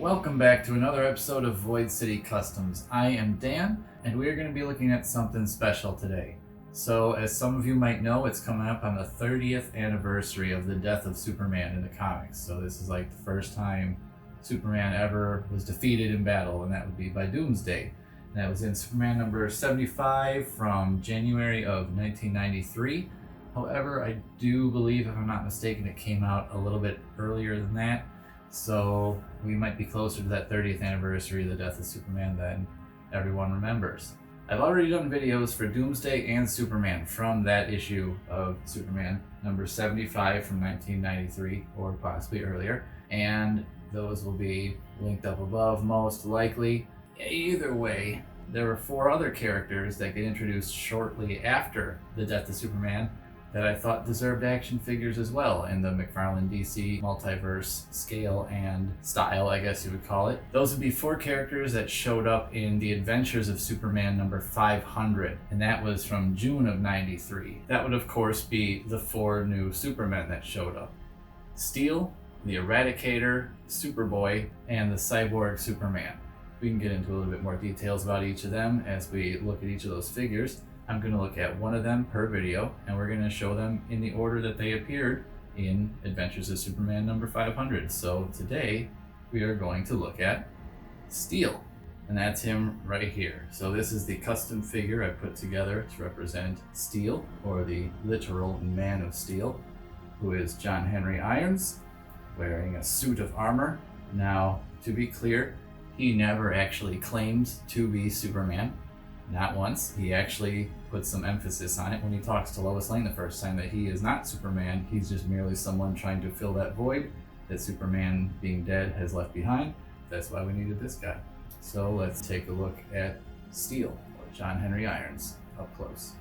Welcome back to another episode of Void City Customs. I am Dan, and we are going to be looking at something special today. So, as some of you might know, it's coming up on the 30th anniversary of the death of Superman in the comics. So this is like the first time Superman ever was defeated in battle, and that would be by Doomsday. And that was in Superman number 75 from January of 1993. However, I do believe, if I'm not mistaken, it came out a little bit earlier than that. So we might be closer to that 30th anniversary of the death of Superman than everyone remembers. I've already done videos for Doomsday and Superman from that issue of Superman, number 75 from 1993, or possibly earlier, and those will be linked up above most likely. Either way, there were 4 other characters that get introduced shortly after the death of Superman that I thought deserved action figures as well in the McFarlane DC Multiverse scale and style, I guess you would call it. Those would be 4 characters that showed up in The Adventures of Superman number 500, and that was from June of 93. That would of course be the 4 new Supermen that showed up. Steel, the Eradicator, Superboy, and the Cyborg Superman. We can get into a little bit more details about each of them as we look at each of those figures. I'm going to look at one of them per video, and we're going to show them in the order that they appeared in Adventures of Superman number 500. So today we are going to look at Steel, and that's him right here. So this is the custom figure I put together to represent Steel, or the literal Man of Steel, who is John Henry Irons, wearing a suit of armor. Now, to be clear, he never actually claimed to be Superman. Not once. He actually puts some emphasis on it when he talks to Lois Lane the first time, that he is not Superman. He's just merely someone trying to fill that void that Superman, being dead, has left behind. That's why we needed this guy. So let's take a look at Steel, or John Henry Irons, up close.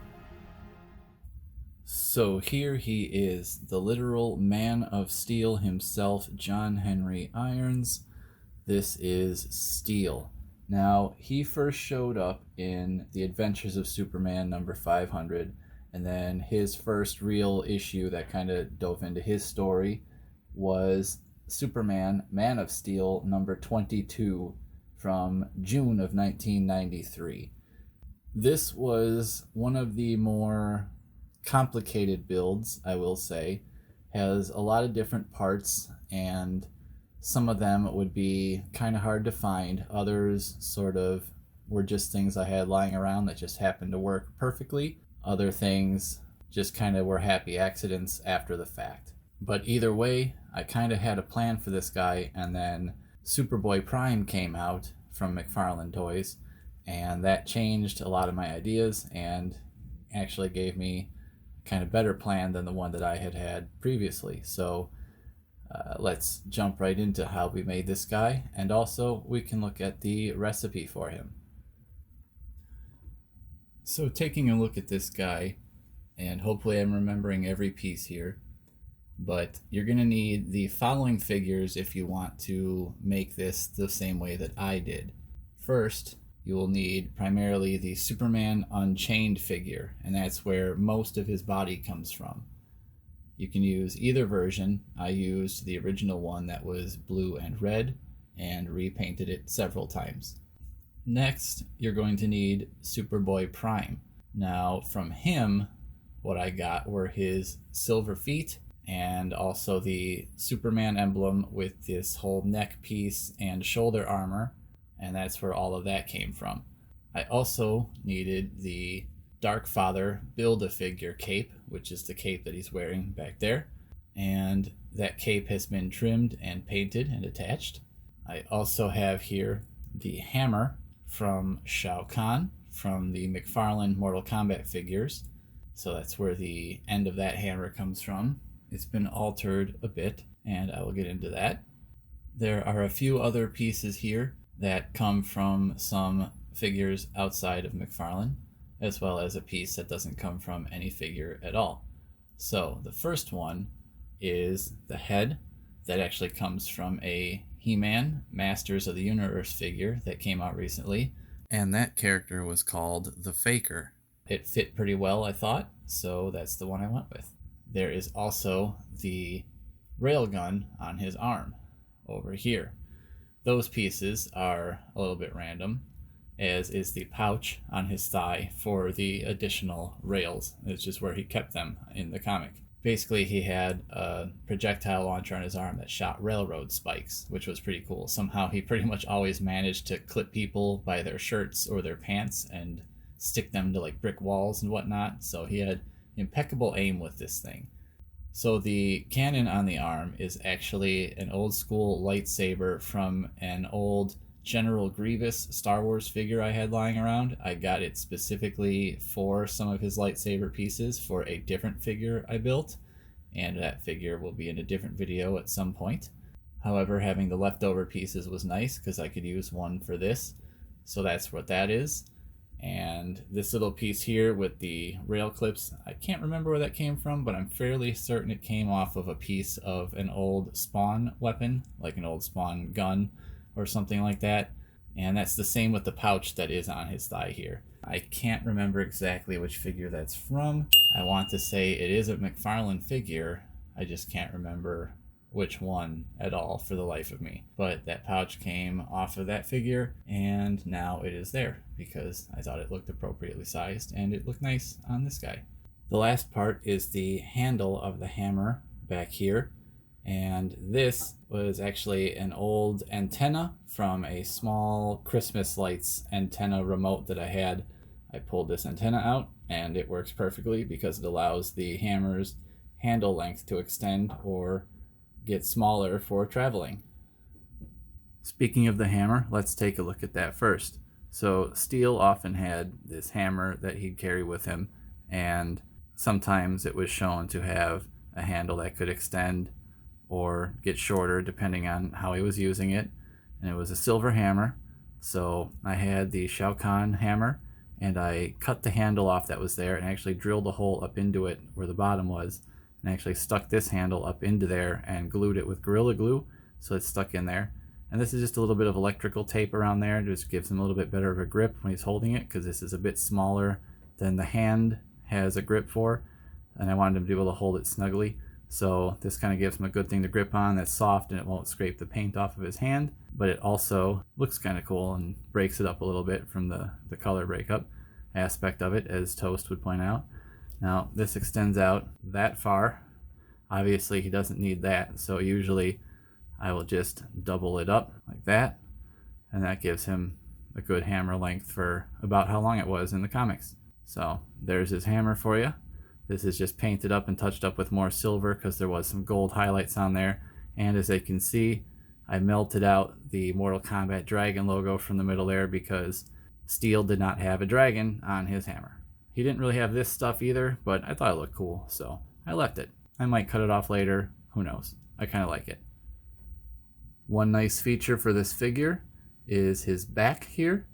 So here he is, the literal Man of Steel himself, John Henry Irons. This is Steel. Now, he first showed up in The Adventures of Superman number 500, and then his first real issue that kind of dove into his story was Superman, Man of Steel number 22 from June of 1993. This was one of the more complicated builds, I will say. Has a lot of different parts, and some of them would be kind of hard to find. Others sort of were just things I had lying around that just happened to work perfectly. Other things just kind of were happy accidents after the fact. But either way, I kind of had a plan for this guy, and then Superboy Prime came out from McFarlane Toys, and that changed a lot of my ideas and actually gave me a kind of better plan than the one that I had had previously. So let's jump right into how we made this guy, and also we can look at the recipe for him. So taking a look at this guy, and hopefully I'm remembering every piece here, but you're going to need the following figures if you want to make this the same way that I did. First, you will need primarily the Superman Unchained figure, and that's where most of his body comes from. You can use either version. I used the original one that was blue and red and repainted it several times. Next, you're going to need Superboy Prime. Now, from him, what I got were his silver feet and also the Superman emblem with this whole neck piece and shoulder armor, and that's where all of that came from. I also needed the Darkfather Build-A-Figure cape, which is the cape that he's wearing back there, and that cape has been trimmed and painted and attached. I also have here the hammer from Shao Kahn from the McFarlane Mortal Kombat figures, so that's where the end of that hammer comes from. It's been altered a bit, and I will get into that. There are a few other pieces here that come from some figures outside of McFarlane, as well as a piece that doesn't come from any figure at all. So the first one is the head that actually comes from a He-Man Masters of the Universe figure that came out recently, and that character was called the Faker. It fit pretty well, I thought, so that's the one I went with. There is also the railgun on his arm over here. Those pieces are a little bit random, as is the pouch on his thigh for the additional rails. It's just where he kept them in the comic. Basically, he had a projectile launcher on his arm that shot railroad spikes, which was pretty cool. Somehow he pretty much always managed to clip people by their shirts or their pants and stick them to like brick walls and whatnot. So he had impeccable aim with this thing. So the cannon on the arm is actually an old school lightsaber from an old General Grievous Star Wars figure I had lying around. I got it specifically for some of his lightsaber pieces for a different figure I built, and that figure will be in a different video at some point. However, having the leftover pieces was nice because I could use one for this. So that's what that is. And this little piece here with the rail clips, I can't remember where that came from, but I'm fairly certain it came off of a piece of an old Spawn weapon, like an old Spawn gun or something like that. And that's the same with the pouch that is on his thigh here. I can't remember exactly which figure that's from. I want to say it is a McFarlane figure. I just can't remember which one at all for the life of me. But that pouch came off of that figure, and now it is there because I thought it looked appropriately sized and it looked nice on this guy. The last part is the handle of the hammer back here. And this was actually an old antenna from a small Christmas lights antenna remote that I had. I pulled this antenna out and it works perfectly because it allows the hammer's handle length to extend or get smaller for traveling. Speaking of the hammer, let's take a look at that first. So Steel often had this hammer that he'd carry with him, and sometimes it was shown to have a handle that could extend or get shorter depending on how he was using it. And it was a silver hammer. So I had the Shao Kahn hammer and I cut the handle off that was there and actually drilled a hole up into it where the bottom was, and actually stuck this handle up into there and glued it with Gorilla Glue so it's stuck in there. And this is just a little bit of electrical tape around there, just gives him a little bit better of a grip when he's holding it, because this is a bit smaller than the hand has a grip for, and I wanted him to be able to hold it snugly. So this kind of gives him a good thing to grip on that's soft and it won't scrape the paint off of his hand, but it also looks kind of cool and breaks it up a little bit from the color breakup aspect of it, as Toast would point out. Now this extends out that far. Obviously he doesn't need that, so usually I will just double it up like that, and that gives him a good hammer length for about how long it was in the comics. So there's his hammer for you. This is just painted up and touched up with more silver because there was some gold highlights on there. And as they can see, I melted out the Mortal Kombat dragon logo from the middle there because Steel did not have a dragon on his hammer. He didn't really have this stuff either, but I thought it looked cool, so I left it. I might cut it off later, who knows. I kind of like it. One nice feature for this figure is his back here.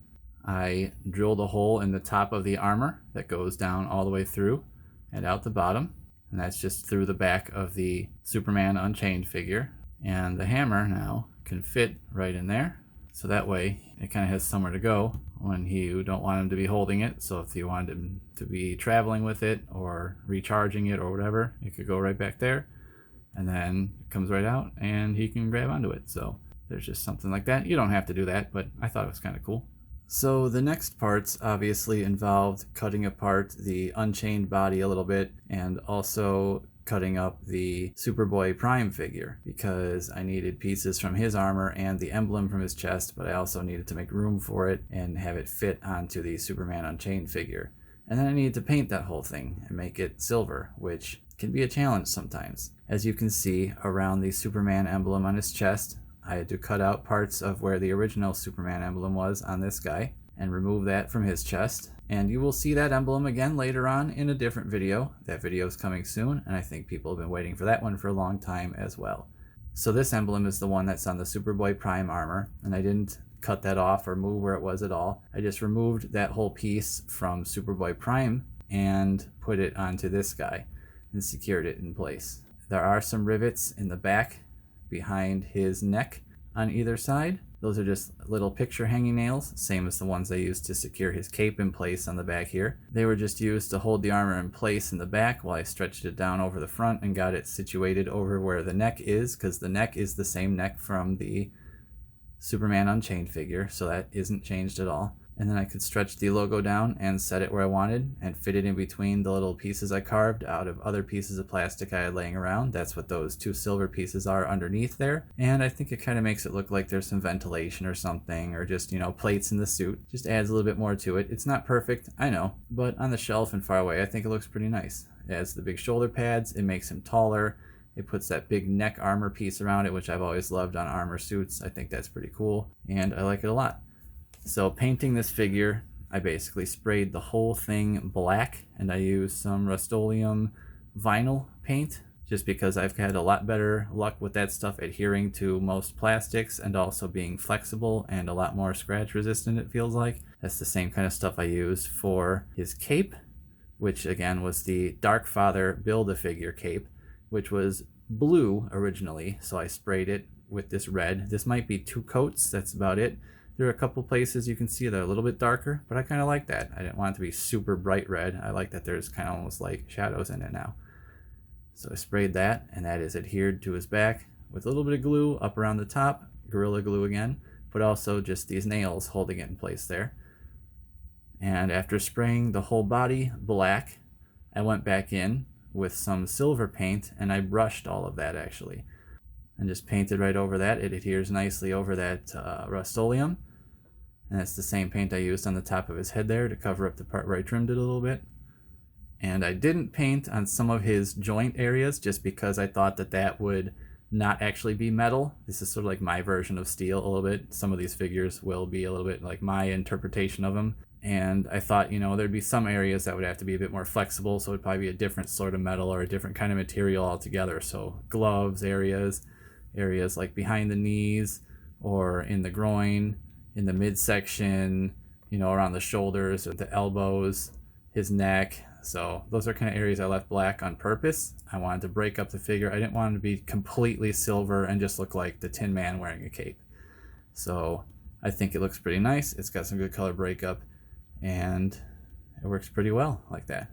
I drilled a hole in the top of the armor that goes down all the way through and out the bottom, and that's just through the back of the Superman Unchained figure. And the hammer now can fit right in there, so that way it kind of has somewhere to go when you don't want him to be holding it. So if you wanted him to be traveling with it or recharging it or whatever, it could go right back there, and then it comes right out and he can grab onto it. So there's just something like that. You don't have to do that, but I thought it was kind of cool. So the next parts obviously involved cutting apart the Unchained body a little bit, and also cutting up the Superboy Prime figure, because I needed pieces from his armor and the emblem from his chest, but I also needed to make room for it and have it fit onto the Superman Unchained figure. And then I needed to paint that whole thing and make it silver, which can be a challenge sometimes. As you can see around the Superman emblem on his chest, I had to cut out parts of where the original Superman emblem was on this guy and remove that from his chest. And you will see that emblem again later on in a different video. That video is coming soon, and I think people have been waiting for that one for a long time as well. So this emblem is the one that's on the Superboy Prime armor, and I didn't cut that off or move where it was at all. I just removed that whole piece from Superboy Prime and put it onto this guy and secured it in place. There are some rivets in the back behind his neck on either side. Those are just little picture hanging nails, same as the ones I used to secure his cape in place on the back here. They were just used to hold the armor in place in the back while I stretched it down over the front and got it situated over where the neck is, because the neck is the same neck from the Superman Unchained figure, so that isn't changed at all. And then I could stretch the logo down and set it where I wanted and fit it in between the little pieces I carved out of other pieces of plastic I had laying around. That's what those 2 silver pieces are underneath there. And I think it kind of makes it look like there's some ventilation or something, or just, plates in the suit. Just adds a little bit more to it. It's not perfect, I know, but on the shelf and far away, I think it looks pretty nice. It has the big shoulder pads, it makes him taller. It puts that big neck armor piece around it, which I've always loved on armor suits. I think that's pretty cool, and I like it a lot. So painting this figure, I basically sprayed the whole thing black, and I used some Rust-Oleum vinyl paint, just because I've had a lot better luck with that stuff adhering to most plastics and also being flexible and a lot more scratch resistant, it feels like. That's the same kind of stuff I used for his cape, which again was the Dark Father Build-A-Figure cape, which was blue originally, so I sprayed it with this red. This might be 2 coats, that's about it. There are a couple places you can see that are a little bit darker, but I kind of like that. I didn't want it to be super bright red. I like that there's kind of almost like shadows in it now. So I sprayed that, and that is adhered to his back with a little bit of glue up around the top, Gorilla Glue again, but also just these nails holding it in place there. And after spraying the whole body black, I went back in with some silver paint, and I brushed all of that actually. And just painted right over that. It adheres nicely over that Rust-Oleum. And that's the same paint I used on the top of his head there to cover up the part where I trimmed it a little bit. And I didn't paint on some of his joint areas just because I thought that that would not actually be metal. This is sort of like my version of steel a little bit. Some of these figures will be a little bit like my interpretation of them. And I thought, there'd be some areas that would have to be a bit more flexible, so it'd probably be a different sort of metal or a different kind of material altogether. So gloves areas like behind the knees or in the groin, in the midsection, around the shoulders or the elbows, his neck. So those are kind of areas I left black on purpose. I wanted to break up the figure. I didn't want him to be completely silver and just look like the Tin Man wearing a cape. So I think it looks pretty nice. It's got some good color breakup, and it works pretty well like that.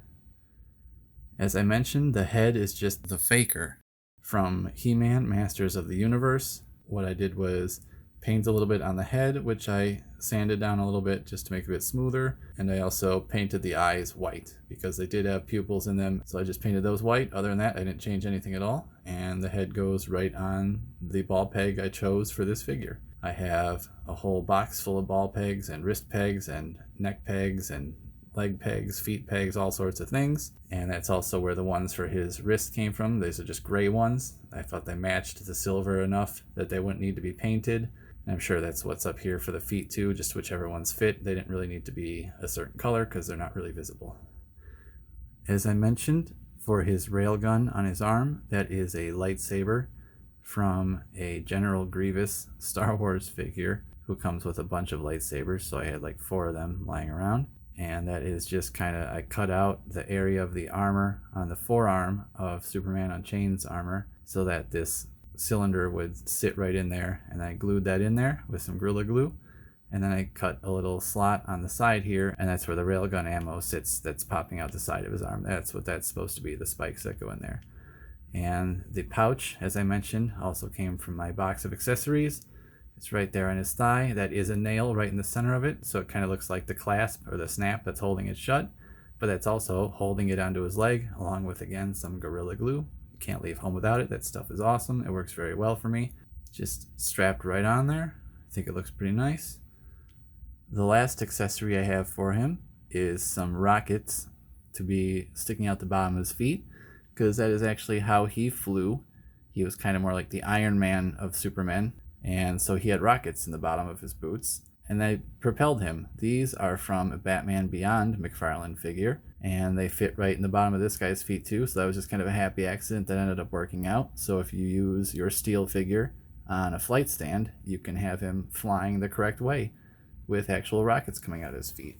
As I mentioned, the head is just the faker from He-Man Masters of the Universe. What I did was paint a little bit on the head, which I sanded down a little bit just to make it a bit smoother. And I also painted the eyes white because they did have pupils in them. So I just painted those white. Other than that, I didn't change anything at all. And the head goes right on the ball peg I chose for this figure. I have a whole box full of ball pegs and wrist pegs and neck pegs and leg pegs, feet pegs, all sorts of things. And that's also where the ones for his wrist came from. These are just gray ones. I thought they matched the silver enough that they wouldn't need to be painted. And I'm sure that's what's up here for the feet too, just whichever ones fit. They didn't really need to be a certain color because they're not really visible. As I mentioned, for his railgun on his arm, that is a lightsaber from a General Grievous Star Wars figure who comes with a bunch of lightsabers. So I had like 4 of them lying around. And that is just kind of, I cut out the area of the armor on the forearm of Superman Unchained's armor so that this cylinder would sit right in there, and I glued that in there with some Gorilla Glue. And then I cut a little slot on the side here, and that's where the railgun ammo sits that's popping out the side of his arm. That's what that's supposed to be, the spikes that go in there. And the pouch, as I mentioned, also came from my box of accessories. It's right there on his thigh. That is a nail right in the center of it, so it kind of looks like the clasp or the snap that's holding it shut, but that's also holding it onto his leg, along with, again, some Gorilla Glue. You can't leave home without it. That stuff is awesome. It works very well for me. Just strapped right on there. I think it looks pretty nice. The last accessory I have for him is some rockets to be sticking out the bottom of his feet, because that is actually how he flew. He was kind of more like the Iron Man of Supermen. And so he had rockets in the bottom of his boots, and they propelled him. These are from a Batman Beyond McFarlane figure, and they fit right in the bottom of this guy's feet too, so that was just kind of a happy accident that ended up working out. So if you use your steel figure on a flight stand, you can have him flying the correct way with actual rockets coming out of his feet.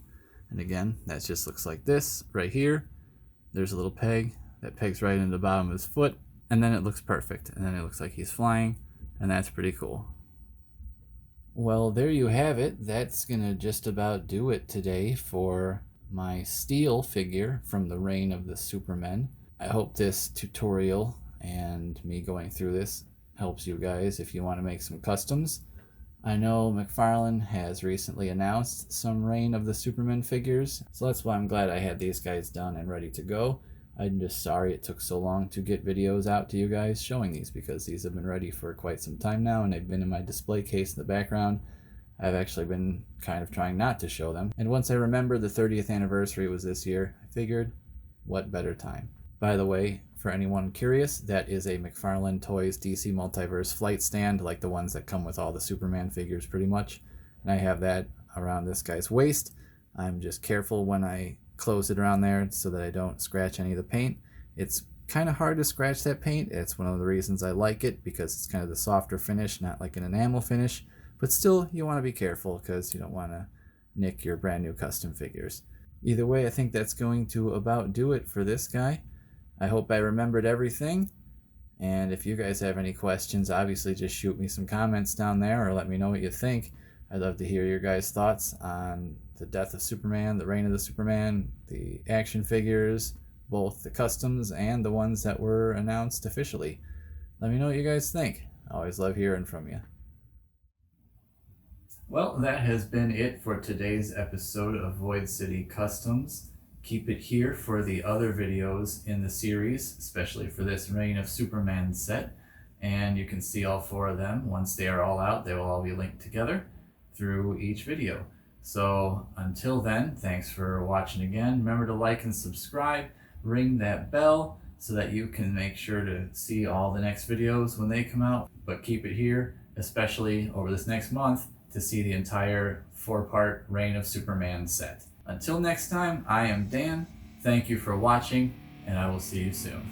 And again, that just looks like this right here. There's a little peg that pegs right into the bottom of his foot, and then it looks perfect, and then it looks like he's flying. And that's pretty cool. Well, there you have it. That's gonna just about do it today for my steel figure from the reign of the Supermen. I hope this tutorial and me going through this helps you guys if you want to make some customs. I know McFarlane has recently announced some Reign of the Supermen figures, so that's why I'm glad I had these guys done and ready to go. I'm just sorry it took so long to get videos out to you guys showing these, because these have been ready for quite some time now and they've been in my display case in the background. I've actually been kind of trying not to show them, and once I remembered the 30th anniversary was this year, I figured, what better time. By the way, for anyone curious, that is a McFarlane Toys DC Multiverse flight stand, like the ones that come with all the Superman figures pretty much. And I have that around this guy's waist. I'm just careful when I close it around there so that I don't scratch any of the paint. It's kind of hard to scratch that paint. It's one of the reasons I like it, because it's kind of the softer finish, not like an enamel finish. But still, you want to be careful because you don't want to nick your brand new custom figures. Either way, I think that's going to about do it for this guy. I hope I remembered everything, and if you guys have any questions, obviously just shoot me some comments down there or let me know what you think. I'd love to hear your guys' thoughts on the death of Superman, the reign of the Superman, the action figures, both the customs and the ones that were announced officially. Let me know what you guys think. I always love hearing from you. Well, that has been it for today's episode of Void City Customs. Keep it here for the other videos in the series, especially for this Reign of Superman set. And you can see all 4 of them. Once they are all out, they will all be linked together through each video. So until then, thanks for watching again. Remember to like and subscribe, ring that bell so that you can make sure to see all the next videos when they come out. But keep it here, especially over this next month, to see the entire 4-part Reign of Superman set. Until next time, I am Dan. Thank you for watching, and I will see you soon.